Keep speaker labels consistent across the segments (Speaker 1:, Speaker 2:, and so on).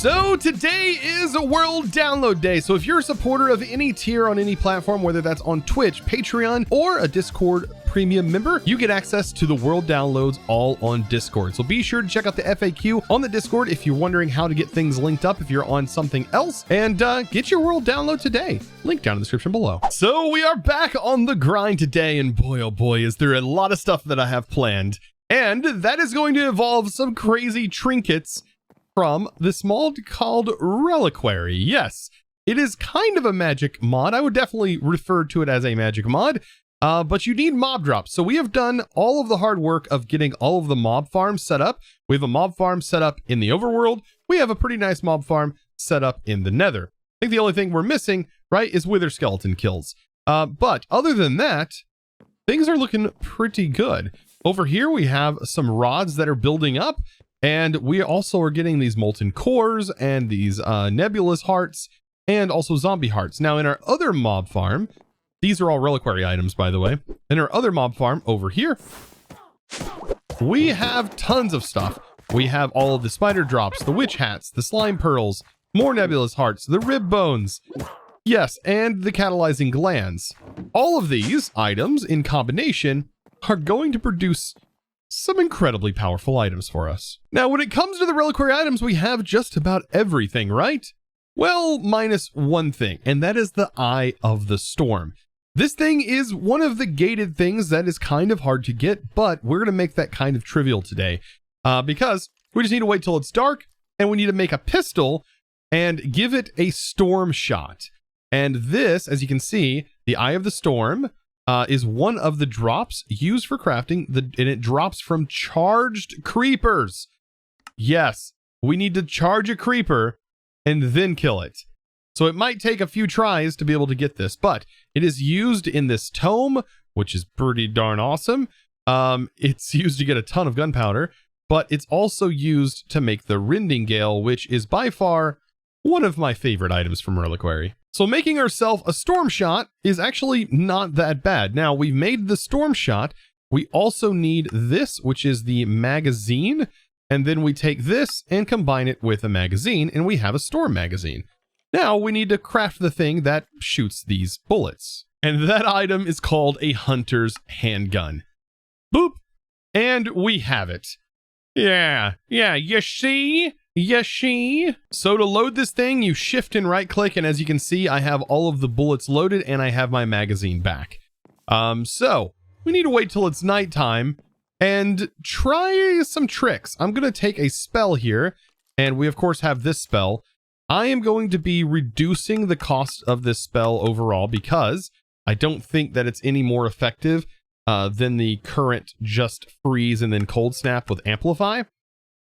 Speaker 1: So today is a world download day. So if you're a supporter of any tier on any platform, whether that's on Twitch, Patreon, or a Discord premium member, you get access to the world downloads all on Discord. So be sure to check out the FAQ on the Discord if you're wondering how to get things linked up if you're on something else, and get your world download today. Link down in the description below. So we are back on the grind today, and boy, oh boy, is there a lot of stuff that I have planned. And that is going to involve some crazy trinkets from this mod called Reliquary. Yes, it is kind of a magic mod. I would definitely refer to it as a magic mod, but you need mob drops. So we have done all of the hard work of getting all of the mob farms set up. We have a mob farm set up in the overworld. We have a pretty nice mob farm set up in the nether. I think the only thing we're missing, right, is wither skeleton kills. But other than that, things are looking pretty good. Over here, we have some rods that are building up. And we also are getting these molten cores and these nebulous hearts and also zombie hearts. Now in our other mob farm, these are all reliquary items, by the way. In our other mob farm over here, we have tons of stuff. We have all of the spider drops, the witch hats, the slime pearls, more nebulous hearts, the rib bones. Yes, and the catalyzing glands. All of these items in combination are going to produce some incredibly powerful items for us. Now, when it comes to the reliquary items, we have just about everything, right? Well, minus one thing, and that is the Eye of the Storm. This thing is one of the gated things that is kind of hard to get, but we're going to make that kind of trivial today because we just need to wait till it's dark, and we need to make a pistol and give it a storm shot. And this, as you can see, the Eye of the Storm is one of the drops used for crafting, and it drops from charged creepers. Yes, we need to charge a creeper and then kill it. So it might take a few tries to be able to get this, but it is used in this tome, which is pretty darn awesome. It's used to get a ton of gunpowder, but it's also used to make the rending gale, which is by far one of my favorite items from Reliquary. So making ourselves a storm shot is actually not that bad. Now we've made the storm shot. We also need this, which is the magazine. And then we take this and combine it with a magazine, and we have a storm magazine. Now we need to craft the thing that shoots these bullets. And that item is called a hunter's handgun. Boop. And we have it. Yeah, you see? So to load this thing, you shift and right click, and as you can see, I have all of the bullets loaded and I have my magazine back. So we need to wait till it's nighttime and try some tricks. I'm going to take a spell here, and we of course have this spell. I am going to be reducing the cost of this spell overall because I don't think that it's any more effective than the current just freeze and then cold snap with amplify.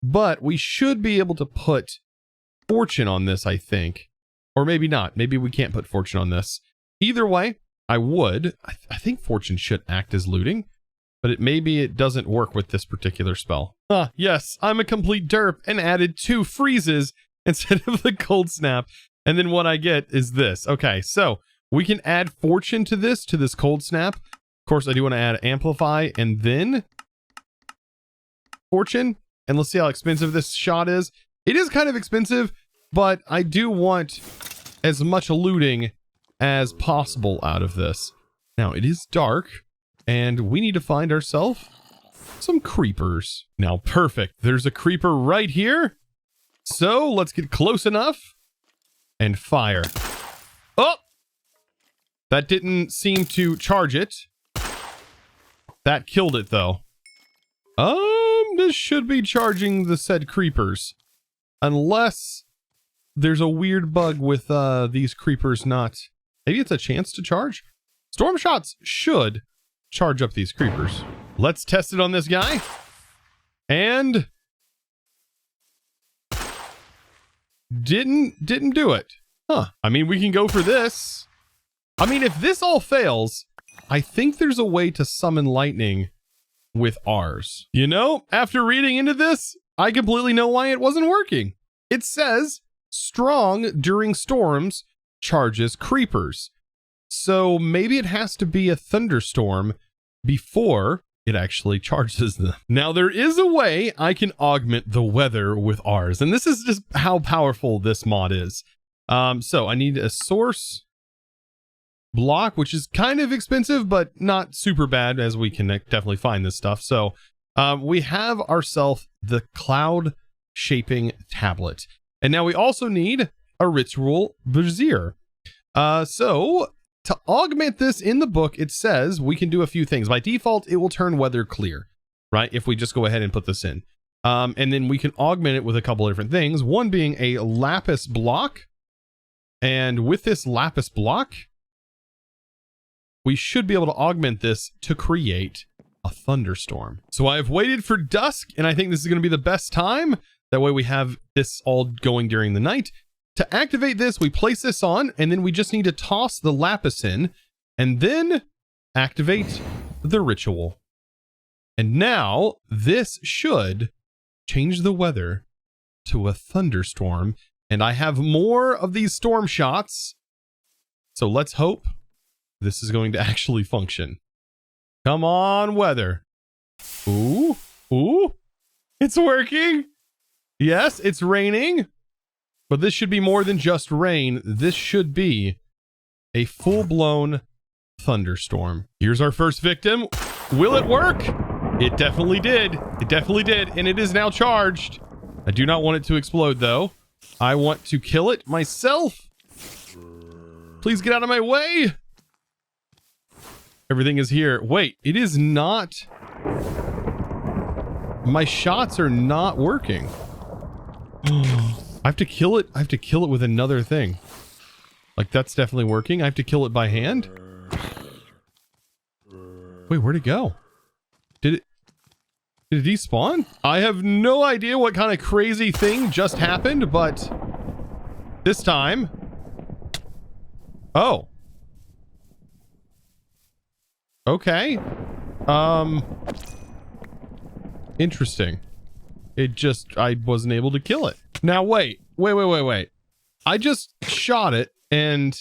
Speaker 1: But we should be able to put fortune on this, I think. Or maybe not. Maybe we can't put fortune on this. Either way, I would. I think fortune should act as looting. But maybe it doesn't work with this particular spell. Yes, I'm a complete derp and added 2 freezes instead of the cold snap. And then what I get is this. Okay, so we can add fortune to this cold snap. Of course, I do want to add amplify and then fortune. And let's see how expensive this shot is. It is kind of expensive, but I do want as much looting as possible out of this. Now, it is dark, and we need to find ourselves some creepers. Now, perfect. There's a creeper right here. So, let's get close enough and fire. Oh! That didn't seem to charge it. That killed it, though. This should be charging the said creepers. Unless there's a weird bug with these creepers not... Maybe it's a chance to charge? Storm shots should charge up these creepers. Let's test it on this guy. And... Didn't do it. Huh. I mean, we can go for this. I mean, if this all fails, I think there's a way to summon lightning with ours. You know, after reading into this, I completely know why it wasn't working. It says strong during storms charges creepers. So maybe it has to be a thunderstorm before it actually charges them. Now there is a way I can augment the weather with ours, and this is just how powerful this mod is. So I need a source block, which is kind of expensive, but not super bad, as we can definitely find this stuff. So we have ourselves the cloud shaping tablet, and now we also need a ritual brazier. So to augment this in the book, it says we can do a few things. By default, it will turn weather clear, right? If we just go ahead and put this in. And then we can augment it with a couple of different things. One being a lapis block. And with this lapis block, we should be able to augment this to create a thunderstorm. So I've waited for dusk, and I think this is going to be the best time. That way we have this all going during the night. To activate this, we place this on, and then we just need to toss the lapis in, and then activate the ritual. And now this should change the weather to a thunderstorm, and I have more of these storm shots. So let's hope this is going to actually function. Come on, weather. Ooh, ooh, it's working. Yes, it's raining. But this should be more than just rain. This should be a full-blown thunderstorm. Here's our first victim. Will it work? It definitely did. It definitely did. And it is now charged. I do not want it to explode, though. I want to kill it myself. Please get out of my way. Everything is here. Wait, it is not. My shots are not working. I have to kill it. I have to kill it with another thing. Like, that's definitely working. I have to kill it by hand. Wait, where'd it go? Did it despawn? I have no idea what kind of crazy thing just happened, but this time. Oh. Okay. Interesting. I wasn't able to kill it. Now, wait. I just shot it, and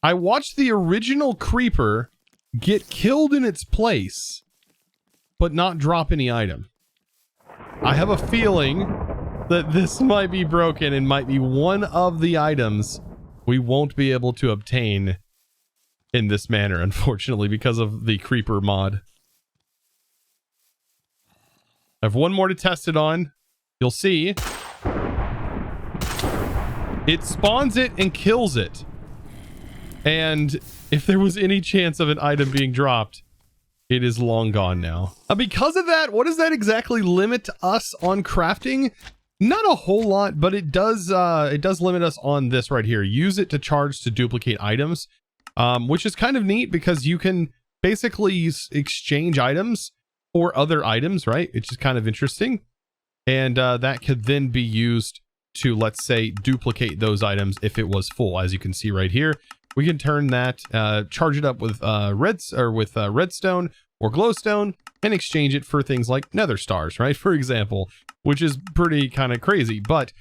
Speaker 1: I watched the original creeper get killed in its place, but not drop any item. I have a feeling that this might be broken and might be one of the items we won't be able to obtain in this manner, unfortunately, because of the creeper mod. I have one more to test it on. You'll see. It spawns it and kills it. And if there was any chance of an item being dropped, it is long gone now. Because of that, what does that exactly limit us on crafting? Not a whole lot, but it does limit us on this right here. Use it to charge to duplicate items, which is kind of neat because you can basically exchange items for other items, right? Which is kind of interesting. And that could then be used to, let's say, duplicate those items if it was full. As you can see right here, we can turn that, charge it up with redstone or glowstone, and exchange it for things like nether stars, right? For example, which is pretty kind of crazy. But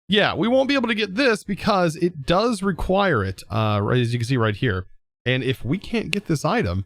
Speaker 1: yeah, we won't be able to get this because it does require it, as you can see right here. And if we can't get this item,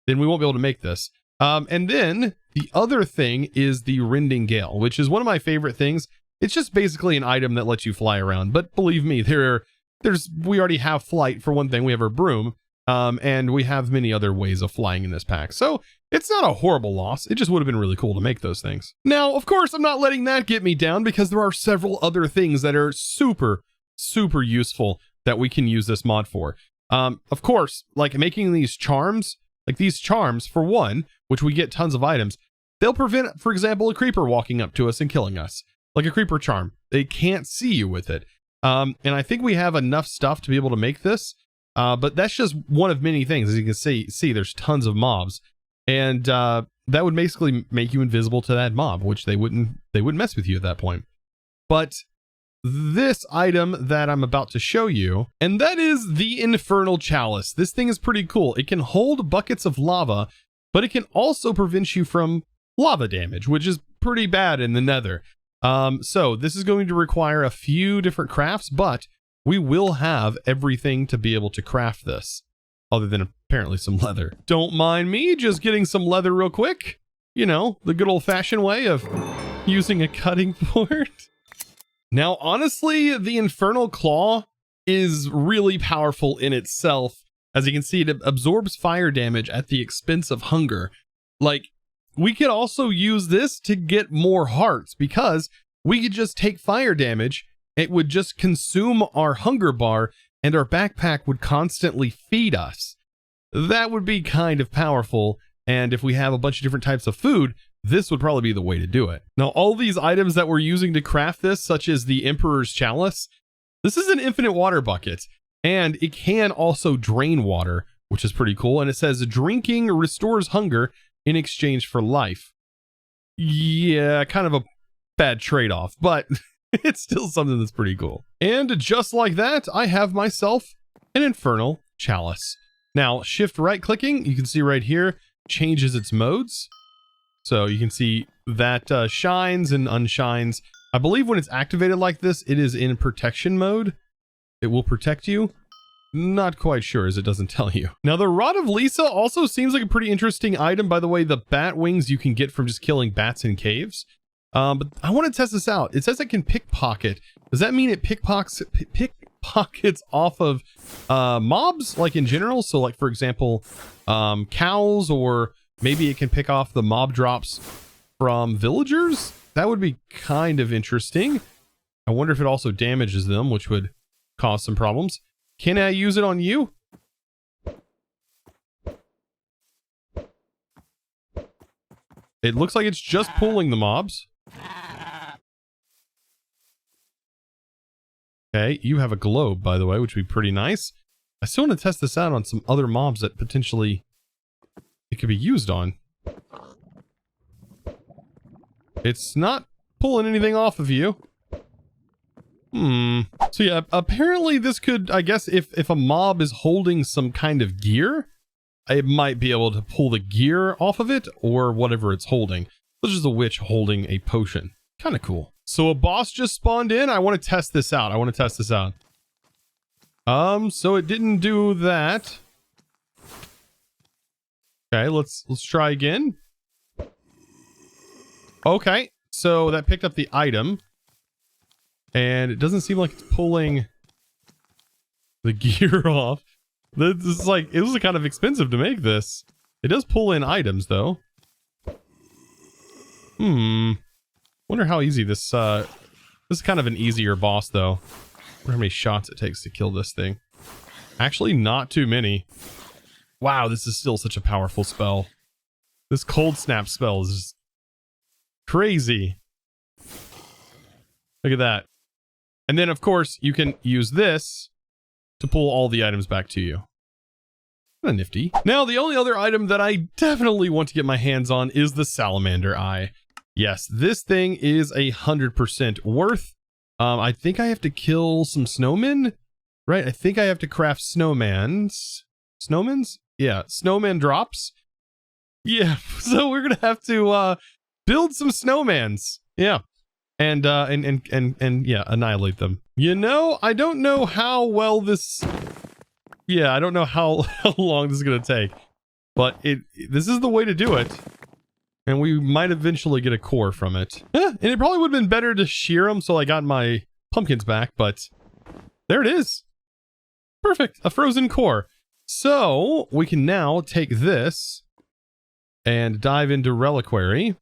Speaker 1: then we won't be able to make this. And then the other thing is the rending gale, which is one of my favorite things. It's just basically an item that lets you fly around. But believe me, we already have flight for one thing. We have our broom, and we have many other ways of flying in this pack. So it's not a horrible loss. It just would have been really cool to make those things. Now, of course, I'm not letting that get me down because there are several other things that are super, super useful that we can use this mod for. Of course, like making these charms, for one, which we get tons of items, they'll prevent, for example, a creeper walking up to us and killing us. Like a creeper charm. They can't see you with it. And I think we have enough stuff to be able to make this. But that's just one of many things. As you can see there's tons of mobs. And that would basically make you invisible to that mob, which they wouldn't mess with you at that point. But this item that I'm about to show you, and that is the Infernal chalice. This thing is pretty cool. It can hold buckets of lava, but it can also prevent you from lava damage, which is pretty bad in the Nether. So this is going to require a few different crafts, but we will have everything to be able to craft this. other than apparently some leather. Don't mind me just getting some leather real quick. You know, the good old-fashioned way of using a cutting board. Now, honestly, the Infernal Claw is really powerful in itself. As you can see, it absorbs fire damage at the expense of hunger. Like, we could also use this to get more hearts, because we could just take fire damage, it would just consume our hunger bar, and our backpack would constantly feed us. That would be kind of powerful, and if we have a bunch of different types of food, this would probably be the way to do it. Now, all these items that we're using to craft this, such as the Emperor's Chalice, this is an infinite water bucket, and it can also drain water, which is pretty cool, and it says drinking restores hunger in exchange for life. Yeah, kind of a bad trade-off, but it's still something that's pretty cool. And just like that, I have myself an Infernal Chalice. Now, shift right clicking, you can see right here, changes its modes. So you can see that shines and unshines. I believe when it's activated like this, it is in protection mode. It will protect you. Not quite sure, as it doesn't tell you. Now, the Rod of Lyssa also seems like a pretty interesting item. By the way, the bat wings you can get from just killing bats in caves. But I want to test this out. It says it can pickpocket. Does that mean it pickpockets off of mobs, like in general? So, like, for example, cows, or maybe it can pick off the mob drops from villagers? That would be kind of interesting. I wonder if it also damages them, which would cause some problems. Can I use it on you? It looks like it's just pulling the mobs. Okay, you have a globe, by the way, which would be pretty nice. I still want to test this out on some other mobs that potentially it could be used on. It's not pulling anything off of you. So yeah, apparently this could, I guess, if a mob is holding some kind of gear, it might be able to pull the gear off of it, or whatever it's holding. Such as a witch holding a potion. Kind of cool. So a boss just spawned in. I want to test this out. So it didn't do that. Okay, let's try again. Okay, so that picked up the item. And it doesn't seem like it's pulling the gear off. This is like, it was kind of expensive to make this. It does pull in items though. Wonder how easy this is kind of an easier boss though. Wonder how many shots it takes to kill this thing. Actually, not too many. Wow, this is still such a powerful spell. This cold snap spell is just crazy. Look at that. And then, of course, you can use this to pull all the items back to you. Kind of nifty. Now, the only other item that I definitely want to get my hands on is the Salamander Eye. Yes, this thing is 100% worth. I think I have to kill some snowmen, right? I think I have to craft snowmans. Snowmans? Yeah, snowman drops. Yeah, so we're gonna have to build some snowmans. Yeah. And yeah, annihilate them. You know, I don't know how well this... Yeah, I don't know how long this is going to take. But this is the way to do it. And we might eventually get a core from it. Yeah, and it probably would have been better to shear them so I got my pumpkins back, but... There it is. Perfect, a frozen core. So, we can now take this and dive into Reliquary.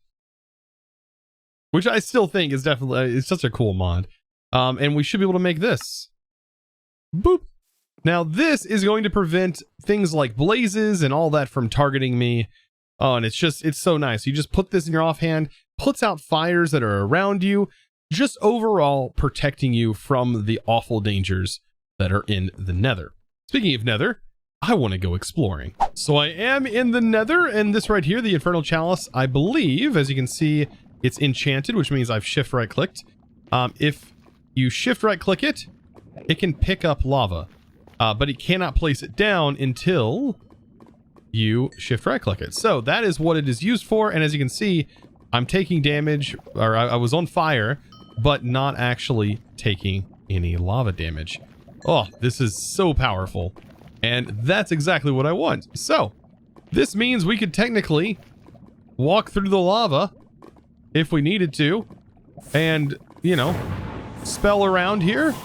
Speaker 1: Which I still think is definitely, it's such a cool mod. And we should be able to make this. Boop. Now this is going to prevent things like blazes and all that from targeting me. Oh, and it's so nice. You just put this in your offhand, puts out fires that are around you, just overall protecting you from the awful dangers that are in the Nether. Speaking of Nether, I want to go exploring. So I am in the Nether, and this right here, the Infernal Chalice, I believe, as you can see, it's enchanted, which means I've shift right clicked. If you shift right click it, it can pick up lava, but it cannot place it down until you shift right click it. So that is what it is used for. And as you can see, I'm taking damage, or I was on fire, but not actually taking any lava damage. Oh, this is so powerful. And that's exactly what I want. So, this means we could technically walk through the lava if we needed to. And, you know, spell around here.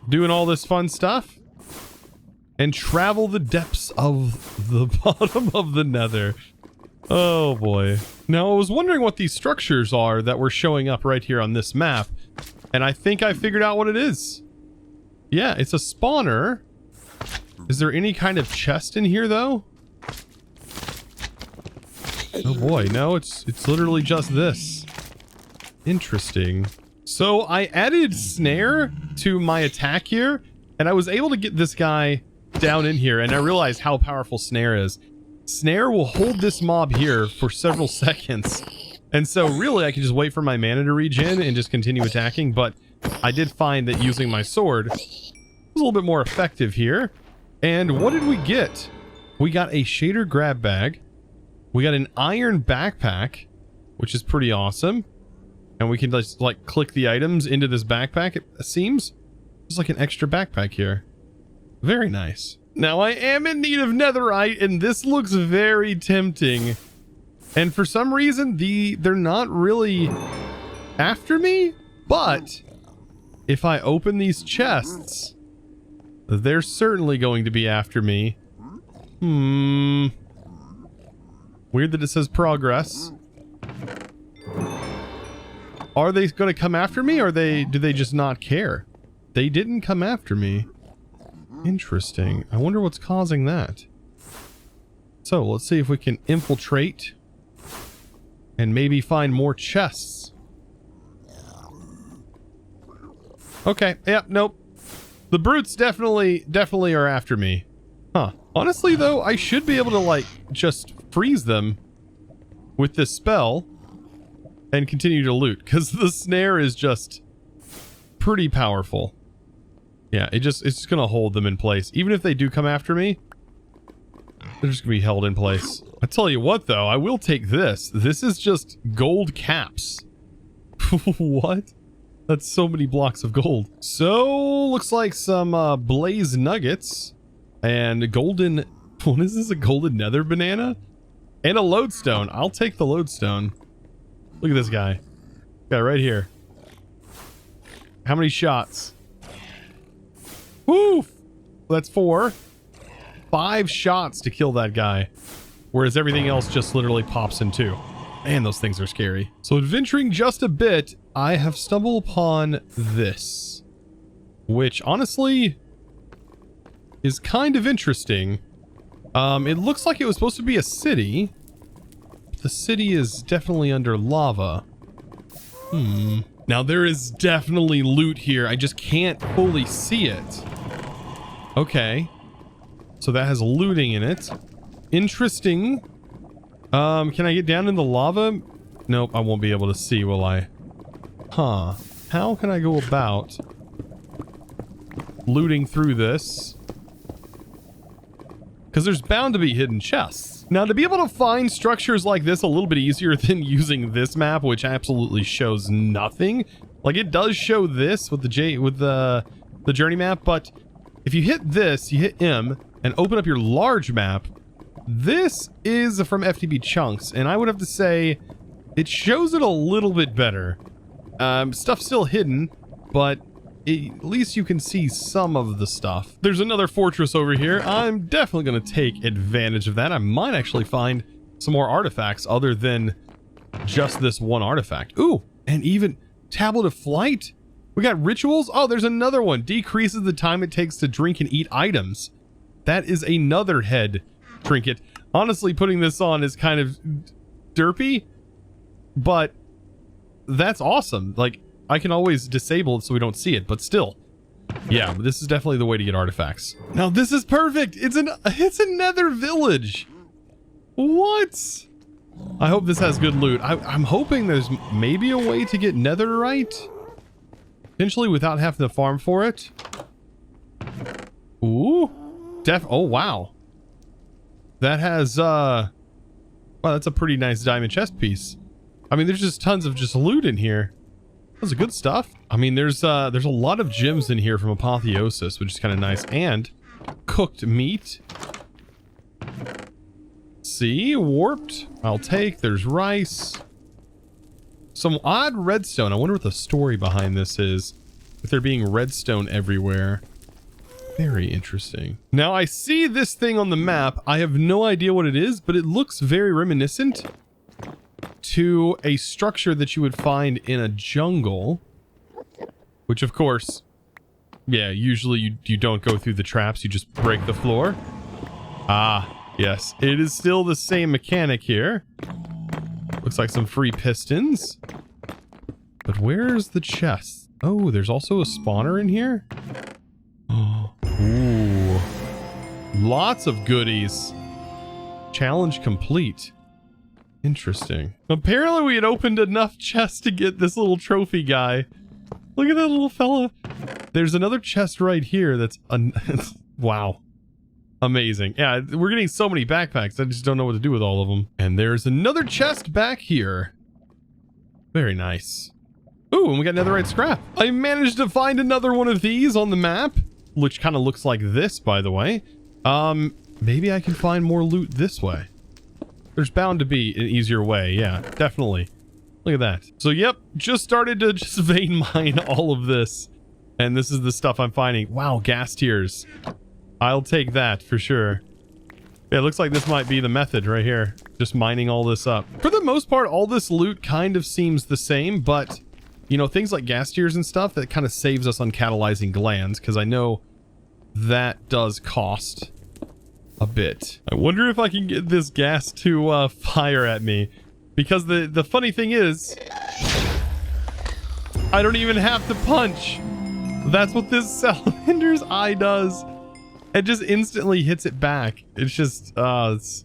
Speaker 1: Doing all this fun stuff. And travel the depths of the bottom of the Nether. Oh boy. Now I was wondering what these structures are that were showing up right here on this map. And I think I figured out what it is. Yeah, it's a spawner. Is there any kind of chest in here though? Oh boy, no, it's literally just this. Interesting. So I added snare to my attack here, and I was able to get this guy down in here, and I realized how powerful snare is. Snare will hold this mob here for several seconds. And so really I can just wait for my mana to regen and just continue attacking, but I did find that using my sword was a little bit more effective here. And what did we get? We got a shader grab bag. We got an iron backpack, which is pretty awesome. And we can just like click the items into this backpack, it seems. There's like an extra backpack here. Very nice. Now I am in need of netherite, and this looks very tempting. And for some reason, they're not really after me, but if I open these chests, they're certainly going to be after me. Weird that it says progress. Are they going to come after me, or do they just not care? They didn't come after me. Interesting. I wonder what's causing that. So let's see if we can infiltrate and maybe find more chests. Okay. Yep. Nope. The brutes definitely are after me. Huh. Honestly though, I should be able to like just freeze them with this spell and continue to loot, because the snare is just pretty powerful. Yeah, it's just gonna hold them in place. Even if they do come after me, they're just gonna be held in place. I tell you what though, I will take this. This is just gold caps. What? That's so many blocks of gold. So, looks like some blaze nuggets and golden... What is this, a golden nether banana? And a lodestone. I'll take the lodestone. Look at this guy. Guy right here. How many shots? Woo! That's 4. 5 shots to kill that guy. Whereas everything else just literally pops in 2. Man, those things are scary. So adventuring just a bit, I have stumbled upon this. Which, honestly, is kind of interesting. It looks like it was supposed to be a city. The city is definitely under lava. Now there is definitely loot here. I just can't fully see it. Okay. So that has looting in it. Interesting. Can I get down in the lava? Nope, I won't be able to see, will I? Huh. How can I go about looting through this? Because there's bound to be hidden chests. Now, to be able to find structures like this a little bit easier than using this map, which absolutely shows nothing. Like, it does show this with the journey map, but if you hit this, you hit M, and open up your large map, this is from FTB Chunks, and I would have to say it shows it a little bit better. Stuff's still hidden, but at least you can see some of the stuff. There's another fortress over here. I'm definitely going to take advantage of that. I might actually find some more artifacts other than just this one artifact. Ooh, and even Tablet of Flight. We got rituals. Oh, there's another one. Decreases the time it takes to drink and eat items. That is another head trinket. Honestly, putting this on is kind of derpy, but that's awesome. Like, I can always disable it so we don't see it, but still. Yeah, this is definitely the way to get artifacts. Now this is perfect. It's a nether village. What? I hope this has good loot. I'm hoping there's maybe a way to get netherite, potentially without having to farm for it. Ooh. Oh, wow. That has, wow, that's a pretty nice diamond chest piece. I mean, there's just tons of just loot in here. That's good stuff. I mean, there's a lot of gems in here from Apotheosis, which is kind of nice. And cooked meat. See, warped. I'll take. There's rice. Some odd redstone. I wonder what the story behind this is. With there being redstone everywhere. Very interesting. Now I see this thing on the map. I have no idea what it is, but it looks very reminiscent to a structure that you would find in a jungle. Which of course, yeah, usually you don't go through the traps, you just break the floor. Ah, yes, it is still the same mechanic here. Looks like some free pistons. But where's the chest? Oh, there's also a spawner in here? Oh, ooh. Lots of goodies. Challenge complete. Interesting. Apparently we had opened enough chests to get this little trophy guy. Look at that little fella. There's another chest right here that's... wow. Amazing. Yeah, we're getting so many backpacks. I just don't know what to do with all of them. And there's another chest back here. Very nice. Ooh, and we got netherite scrap. I managed to find another one of these on the map, which kind of looks like this, by the way. Maybe I can find more loot this way. There's bound to be an easier way. Yeah, definitely. Look at that. So, yep, just started to just vein mine all of this. And this is the stuff I'm finding. Wow, gas tiers. I'll take that for sure. Yeah, it looks like this might be the method right here. Just mining all this up. For the most part, all this loot kind of seems the same, but, you know, things like gas tiers and stuff, that kind of saves us on catalyzing glands, because I know that does cost a bit. I wonder if I can get this gas to fire at me, because the funny thing is, I don't even have to punch. That's what this salamander's eye does. It just instantly hits it back. It's just, it's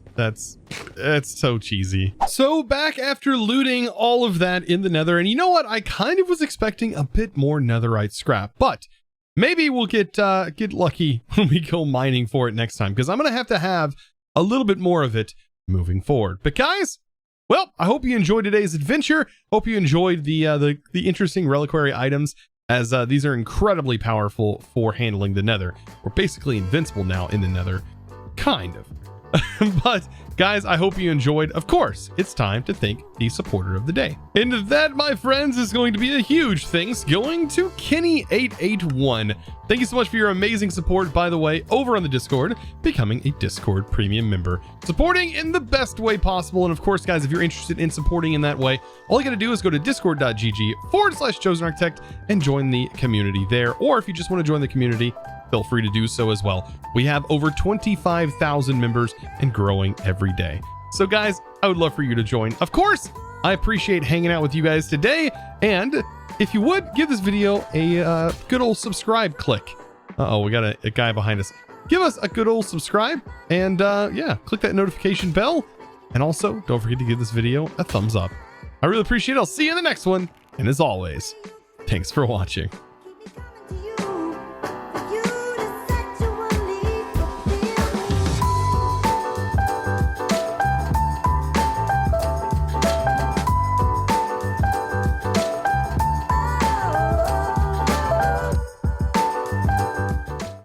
Speaker 1: so cheesy. So back after looting all of that in the nether, and you know what? I kind of was expecting a bit more netherite scrap, but maybe we'll get lucky when we go mining for it next time, because I'm going to have a little bit more of it moving forward. But guys, well, I hope you enjoyed today's adventure. Hope you enjoyed the interesting reliquary items, as these are incredibly powerful for handling the nether. We're basically invincible now in the nether. Kind of. But guys, I hope you enjoyed. Of course, it's time to thank the supporter of the day. And that, my friends, is going to be a huge thanks going to Kenny881. Thank you so much for your amazing support, by the way, over on the Discord, becoming a Discord premium member, supporting in the best way possible. And of course, guys, if you're interested in supporting in that way, all you got to do is go to discord.gg/ChosenArchitect and join the community there. Or if you just want to join the community, feel free to do so as well. We have over 25,000 members and growing every day. So guys, I would love for you to join. Of course, I appreciate hanging out with you guys today. And if you would, give this video a good old subscribe click. Uh-oh, we got a guy behind us. Give us a good old subscribe. And yeah, click that notification bell. And also, don't forget to give this video a thumbs up. I really appreciate it. I'll see you in the next one. And as always, thanks for watching.